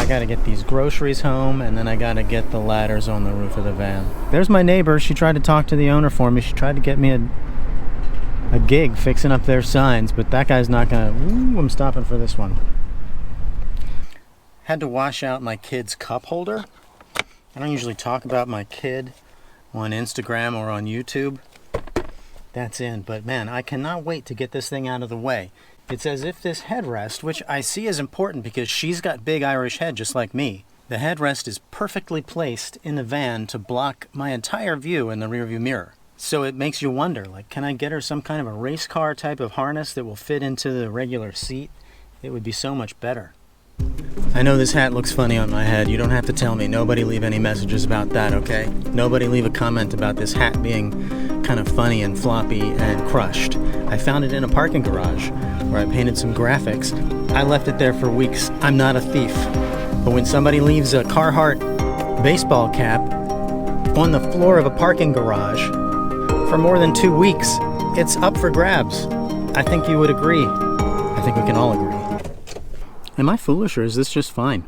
gotta get these groceries home, and then I gotta get the ladders on the roof of the van. There's my neighbor. She tried to talk to the owner for me. She tried to get me a gig fixing up their signs, but that guy's not gonna... Ooh, I'm stopping for this one. Had to wash out my kid's cup holder. I don't usually talk about my kid on Instagram or on YouTube. That's in, but man, I cannot wait to get this thing out of the way. It's as if this headrest, which I see as important because she's got big Irish head just like me, the headrest is perfectly placed in the van to block my entire view in the rearview mirror. So it makes you wonder, like, can I get her some kind of a race car type of harness that will fit into the regular seat? It would be so much better. I know this hat looks funny on my head. You don't have to tell me. Nobody leave any messages about that, okay? Nobody leave a comment about this hat being kind of funny and floppy and crushed. I found it in a parking garage where I painted some graphics. I left it there for weeks. I'm not a thief. But when somebody leaves a Carhartt baseball cap on the floor of a parking garage for more than 2 weeks, it's up for grabs. I think you would agree. I think we can all agree. Am I foolish, or is this just fine?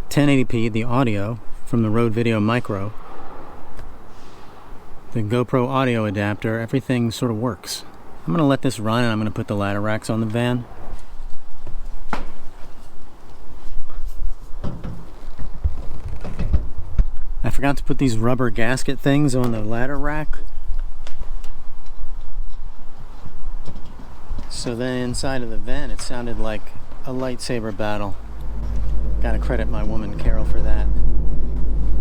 1080p, the audio from the Rode Videomicro, the GoPro Audio Adapter, everything sort of works. I'm going to let this run, and I'm going to put the ladder racks on the van. I forgot to put these rubber gasket things on the ladder rack. So then inside of the van, it sounded like a lightsaber battle. Gotta credit my woman Carol for that.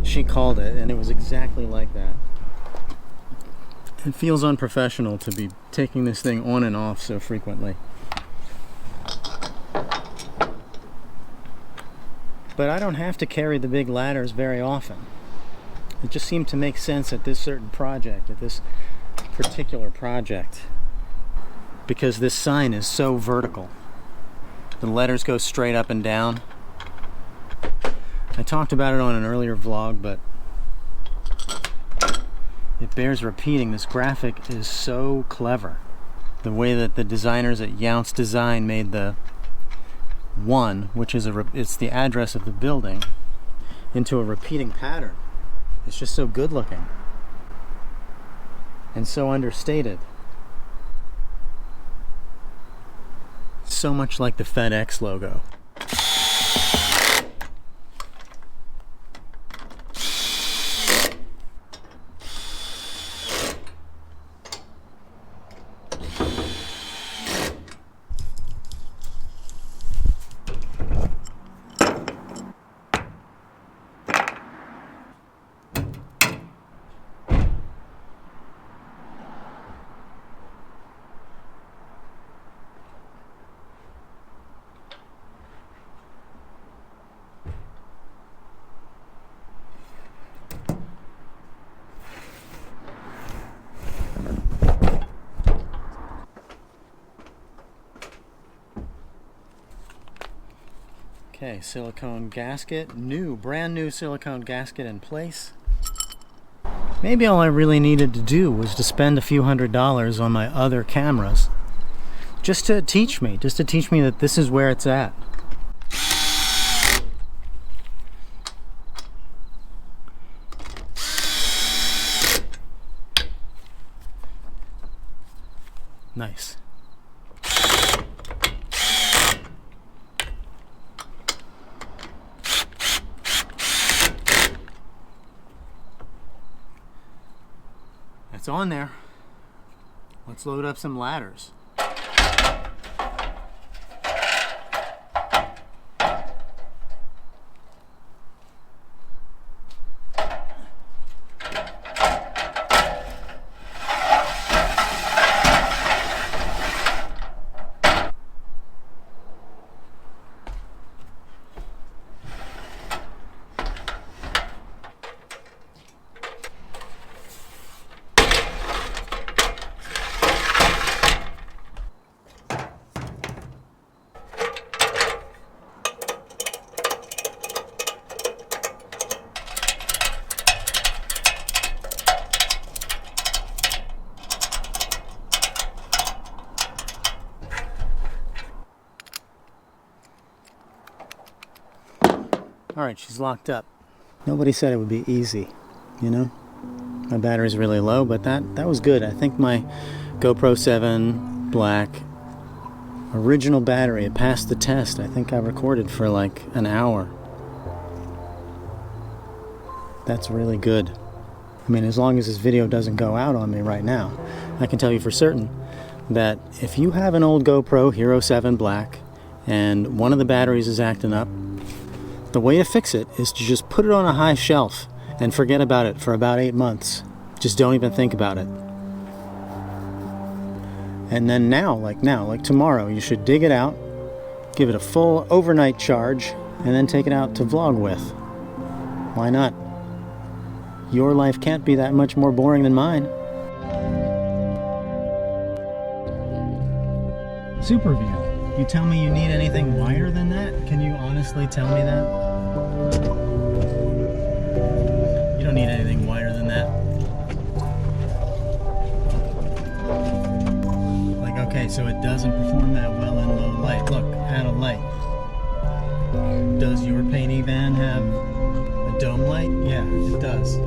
She called it, and it was exactly like that. It feels unprofessional to be taking this thing on and off so frequently. But I don't have to carry the big ladders very often. It just seemed to make sense at this certain project, at this particular project, because this sign is so vertical. The letters go straight up and down. I talked about it on an earlier vlog, but it bears repeating. This graphic is so clever. The way that the designers at Younce Design made the 1, which is it's the address of the building, into a repeating pattern. It's just so good looking and so understated. So much like the FedEx logo. Okay, silicone gasket, brand new silicone gasket in place. Maybe all I really needed to do was to spend a few $100s on my other cameras, just to teach me that this is where it's at. Nice. It's on there. Let's load up some ladders. Alright, she's locked up. Nobody said it would be easy, you know? My battery's really low, but that was good. I think my GoPro 7 Black original battery, it passed the test. I think I recorded for like an hour. That's really good. I mean, as long as this video doesn't go out on me right now, I can tell you for certain that if you have an old GoPro HERO7 Black and one of the batteries is acting up, the way to fix it is to just put it on a high shelf and forget about it for about 8 months. Just don't even think about it. And then like tomorrow, you should dig it out, give it a full overnight charge, and then take it out to vlog with. Why not? Your life can't be that much more boring than mine. Super view. You tell me you need anything wider than that? Can you honestly tell me that? You don't need anything wider than that. Like, okay, so it doesn't perform that well in low light. Look, add a light. Does your painty van have a dome light? Yeah, it does.